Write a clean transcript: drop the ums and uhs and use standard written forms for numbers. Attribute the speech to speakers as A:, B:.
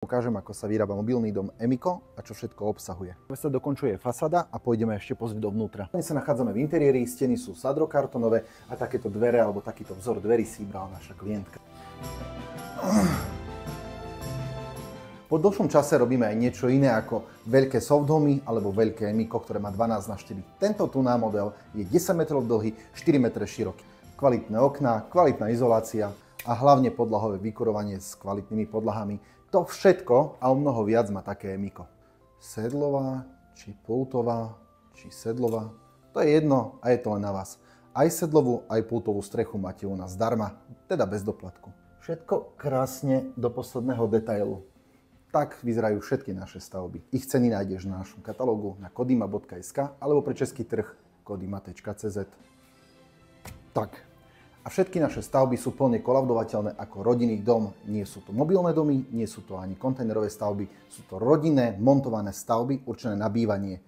A: Ukážem, ako sa vyrába mobilný dom Emiko a čo všetko obsahuje. Sa dokončuje fasáda a pôjdeme ešte pozrieť dovnútra. Dnes sa nachádzame v interiéri, steny sú sadrokartonové a takéto dvere alebo takýto vzor dverí si vybrala naša klientka. Po dlhšom čase robíme aj niečo iné ako veľké soft homy alebo veľké Emiko, ktoré má 12x4. Tento tuná model je 10 metrov dlhý, 4 metre široký. Kvalitné okná, kvalitná izolácia a hlavne podlahové vykurovanie s kvalitnými podlahami. To všetko a o mnoho viac má také Emiko. Sedlová, či pultová, či sedlová, to je jedno a je to len na vás. Aj sedlovú, aj pultovú strechu máte u nás zdarma, teda bez doplatku. Všetko krásne do posledného detailu. Tak vyzerajú všetky naše stavby. Ich ceny nájdeš na našom katalógu na kodima.sk alebo pre český trh kodima.cz. Tak. A všetky naše stavby sú plne kolaudovateľné ako rodinný dom. Nie sú to mobilné domy, nie sú to ani kontajnerové stavby, sú to rodinné montované stavby určené na bývanie.